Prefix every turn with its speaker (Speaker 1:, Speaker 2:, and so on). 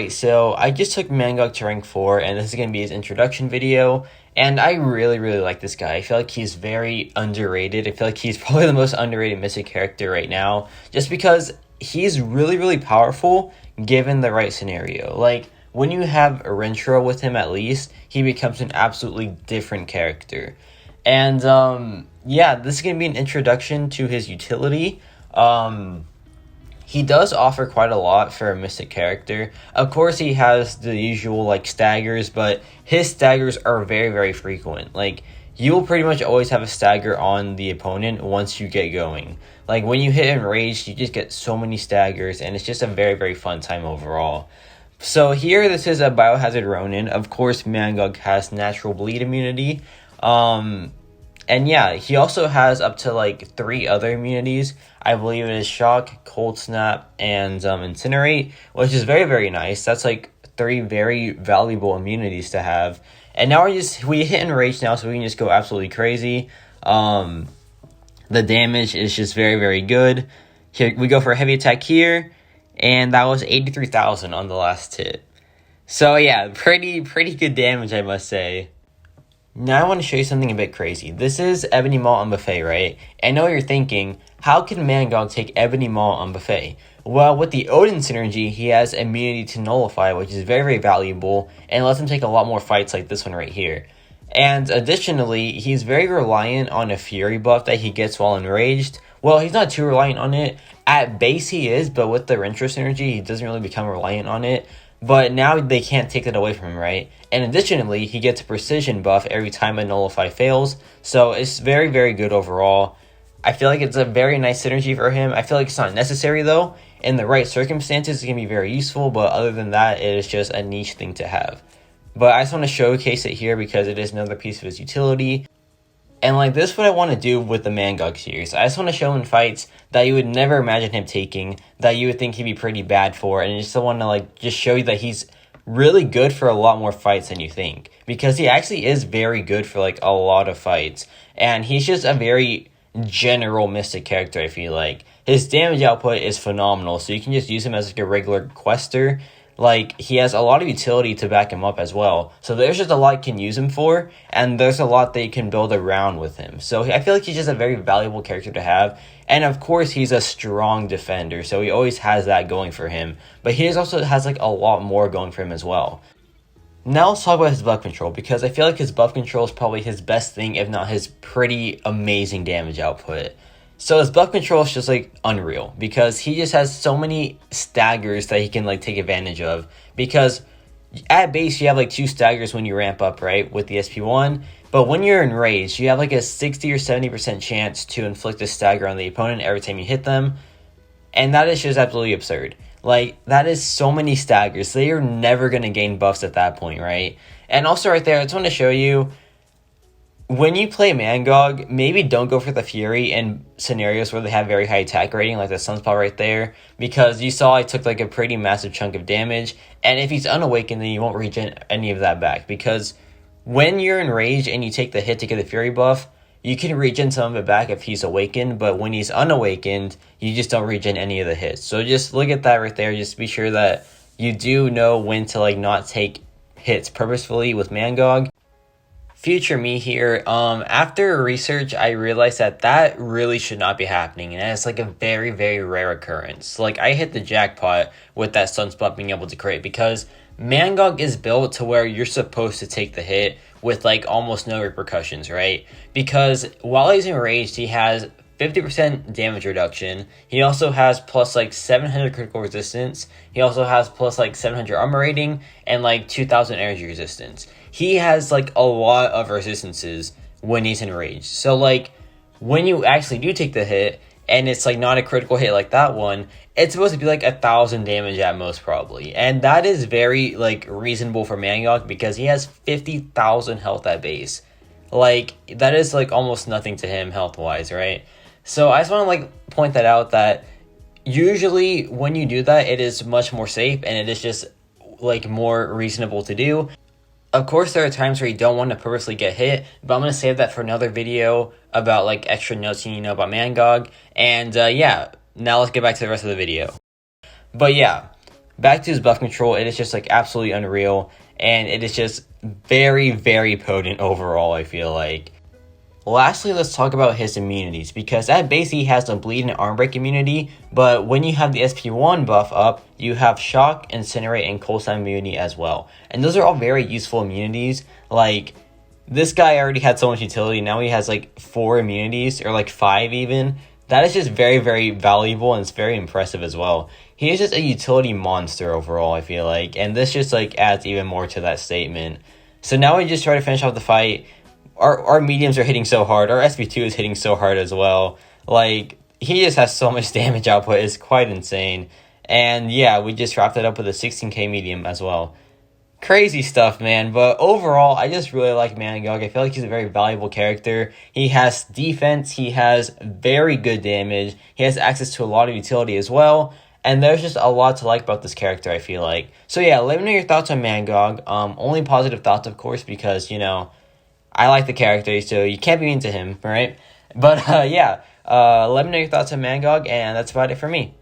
Speaker 1: Alright, so I just took Mangog to rank 4, and this is going to be his introduction video, and I really like this guy. I feel like he's very underrated. I feel like he's probably the most underrated Mystic character right now, just because he's really powerful given the right scenario. Like, when you have a Rentro with him at least, he becomes an absolutely different character. And, yeah, this is going to be an introduction to his utility. He does offer quite a lot for a Mystic character. Of course, he has the usual, like, staggers, but his staggers are very frequent. Like, you will pretty much always have a stagger on the opponent once you get going. Like, when you hit Enraged, you just get so many staggers, and it's just a very fun time overall. So here, this is a Biohazard Ronin. Of course, Mangog has natural bleed immunity. And yeah, he also has up to like 3 other immunities. I believe it is Shock, Cold Snap, and Incinerate, which is very nice. That's like 3 very valuable immunities to have. And now we hit Enrage now, so we can just go absolutely crazy. The damage is just very good. Here we go for a heavy attack here, and that was 83,000 on the last hit. So yeah, pretty good damage, I must say. Now I want to show you something a bit crazy. This is Ebony Maw on Buffet, right? I know you're thinking, how can Mangog take Ebony Maw on Buffet? Well, with the Odin synergy, he has immunity to Nullify, which is very valuable, and lets him take a lot more fights like this one right here. And additionally, he's very reliant on a Fury buff that he gets while enraged. Well, he's not too reliant on it. At base he is, but with the Rentro synergy, he doesn't really become reliant on it. But now they can't take that away from him, right? And additionally, he gets a precision buff every time a Nullify fails. So it's very good overall. I feel like it's a very nice synergy for him. I feel like it's not necessary though. In the right circumstances, it can be very useful. But other than that, it is just a niche thing to have. But I just want to showcase it here because it is another piece of his utility. And like this is what I want to do with the Mangog series. I just want to show him fights that you would never imagine him taking, that you would think he'd be pretty bad for, and I just want to like just show you that he's really good for a lot more fights than you think. Because he actually is very good for like a lot of fights. And he's just a very general Mystic character, I feel like. His damage output is phenomenal, so you can just use him as like a regular quester. Like, he has a lot of utility to back him up as well. So there's just a lot you can use him for, and there's a lot that you can build around with him. So I feel like he's just a very valuable character to have. And of course, he's a strong defender, so he always has that going for him. But he also has like a lot more going for him as well. Now let's talk about his buff control, because I feel like his buff control is probably his best thing, if not his pretty amazing damage output. So his buff control is just like unreal, because he just has so many staggers that he can like take advantage of. Because at base you have like 2 staggers when you ramp up, right, with the SP1. But when you're enraged, you have like a 60 or 70% chance to inflict a stagger on the opponent every time you hit them. And that is just absolutely absurd. Like, that is so many staggers. They are never going to gain buffs at that point, right? And also right there, I just want to show you, when you play Mangog, maybe don't go for the Fury in scenarios where they have very high attack rating, like the Sunspot right there, because you saw I took like a pretty massive chunk of damage, and if he's unawakened, then you won't regen any of that back, because when you're enraged and you take the hit to get the Fury buff, you can regen some of it back if he's awakened, but when he's unawakened, you just don't regen any of the hits. So just look at that right there, just be sure that you do know when to like not take hits purposefully with Mangog. Future me here, after research, I realized that really should not be happening, and it's like a very rare occurrence. Like, I hit the jackpot with that Sunspot being able to crit, because Mangog is built to where you're supposed to take the hit with like almost no repercussions, right? Because while he's enraged, he has 50% damage reduction. He also has plus like 700 critical resistance. He also has plus like 700 armor rating and like 2000 energy resistance. He has like a lot of resistances when he's enraged. So like when you actually do take the hit and it's like not a critical hit like that one, it's supposed to be like 1,000 damage at most probably. And that is very like reasonable for Mangog, because he has 50,000 health at base. Like, that is like almost nothing to him health wise, right? So I just want to like point that out, that usually when you do that, it is much more safe and it is just like more reasonable to do. Of course, there are times where you don't want to purposely get hit, but I'm going to save that for another video about like extra notes you need to know about Mangog. And yeah, now let's get back to the rest of the video. But yeah, back to his buff control, it is just like absolutely unreal, and it is just very, very potent overall, I feel like. Lastly, let's talk about his immunities, because at base he has a bleed and arm break immunity, but when you have the SP1 buff up, you have shock, incinerate, and cold slam immunity as well. And those are all very useful immunities. Like, this guy already had so much utility, now he has like 4 immunities, or like 5 even. That is just very, very valuable, and it's very impressive as well. He is just a utility monster overall, I feel like, and this just like adds even more to that statement. So now we just try to finish off the fight. Our mediums are hitting so hard. Our SP2 is hitting so hard as well. Like, he just has so much damage output. It's quite insane. And yeah, we just wrapped it up with a 16k medium as well. Crazy stuff, man. But overall, I just really like Mangog. I feel like he's a very valuable character. He has defense. He has very good damage. He has access to a lot of utility as well. And there's just a lot to like about this character, I feel like. So yeah, let me know your thoughts on Mangog. Only positive thoughts, of course, because, you know, I like the character, so you can't be mean to him, right? But yeah, let me know your thoughts on Mangog, and that's about it for me.